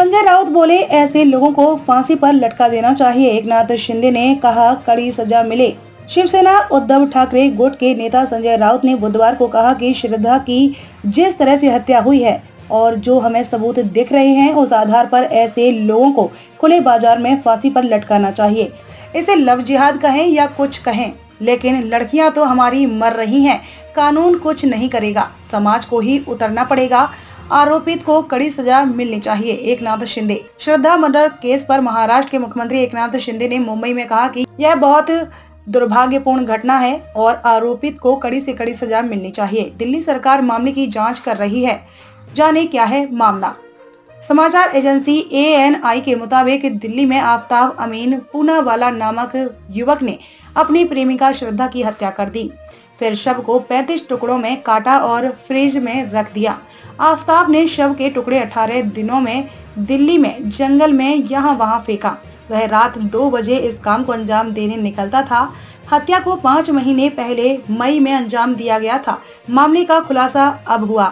संजय राउत बोले, ऐसे लोगों को फांसी पर लटका देना चाहिए। एकनाथ शिंदे ने कहा, कड़ी सजा मिले। शिवसेना उद्धव ठाकरे गुट के नेता संजय राउत ने बुधवार को कहा कि श्रद्धा की जिस तरह से हत्या हुई है और जो हमें सबूत दिख रहे हैं, उस आधार पर ऐसे लोगों को खुले बाजार में फांसी पर लटकाना चाहिए। इसे लव जिहाद कहें या कुछ कहें, लेकिन लड़कियां तो हमारी मर रही हैं। कानून कुछ नहीं करेगा, समाज को ही उतरना पड़ेगा। आरोपित को कड़ी सजा मिलनी चाहिए। एकनाथ शिंदे। श्रद्धा मर्डर केस पर महाराष्ट्र के मुख्यमंत्री एकनाथ शिंदे ने मुंबई में कहा कि यह बहुत दुर्भाग्यपूर्ण घटना है और आरोपित को कड़ी से कड़ी सजा मिलनी चाहिए। दिल्ली सरकार मामले की जांच कर रही है। जाने क्या है मामला। समाचार एजेंसी ANI के मुताबिक दिल्ली में आफ्ताब अमीन पूनावाला नामक युवक ने अपनी प्रेमिका श्रद्धा की हत्या कर दी। फिर शव को 35 टुकड़ों में काटा और फ्रिज में रख दिया। आफ्ताब ने शव के टुकड़े 18 दिनों में दिल्ली में जंगल में यहाँ वहाँ फेंका। वह रात 2 बजे इस काम को अंजाम देने निकलता था। हत्या को 5 महीने पहले मई में अंजाम दिया गया था। मामले का खुलासा अब हुआ।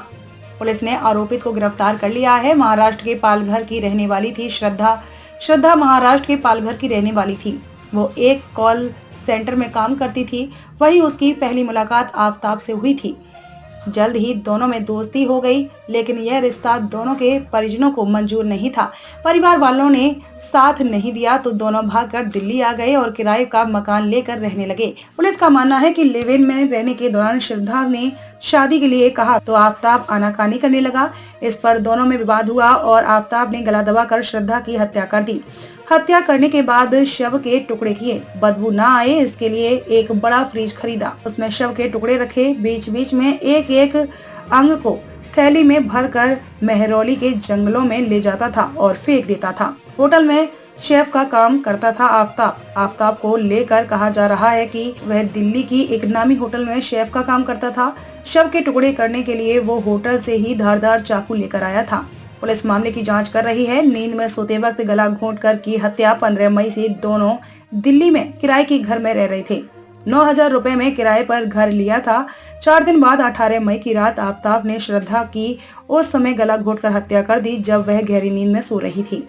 पुलिस ने आरोपित को गिरफ्तार कर लिया है। महाराष्ट्र के पालघर की रहने वाली थी श्रद्धा महाराष्ट्र के पालघर की रहने वाली थी। वो एक कॉल सेंटर में काम करती थी। वहीं उसकी पहली मुलाकात आफ्ताब से हुई थी। जल्द ही दोनों में दोस्ती हो गई, लेकिन यह रिश्ता दोनों के परिजनों को मंजूर नहीं था। परिवार वालों ने साथ नहीं दिया तो दोनों भागकर दिल्ली आ गए और किराए का मकान लेकर रहने लगे। पुलिस का मानना है कि लिव इन में रहने के दौरान श्रद्धा ने शादी के लिए कहा तो आफ्ताब आनाकानी करने लगा। इस पर दोनों में विवाद हुआ और आफ्ताब ने गला दबाकर श्रद्धा की हत्या कर दी। हत्या करने के बाद शव के टुकड़े किए, बदबू ना आए इसके लिए एक बड़ा फ्रिज खरीदा। उसमें शव के टुकड़े रखे। बीच बीच में एक एक अंग को थैली में भरकर मेहरौली के जंगलों में ले जाता था और फेंक देता था। होटल में शेफ का काम करता था आफ्ताब को लेकर कहा जा रहा है कि वह दिल्ली की एक नामी होटल में शेफ का काम करता था। शव के टुकड़े करने के लिए वो होटल से ही धारदार चाकू लेकर आया था। पुलिस मामले की जांच कर रही है। नींद में सोते वक्त गला घोंटकर की हत्या। 15 मई से दोनों दिल्ली में किराए के घर में रह रहे थे। 9,000 रुपए में किराए पर घर लिया था। 4 दिन बाद 18 मई की रात आफ्ताब ने श्रद्धा की उस समय गला घोंटकर हत्या कर दी जब वह गहरी नींद में सो रही थी।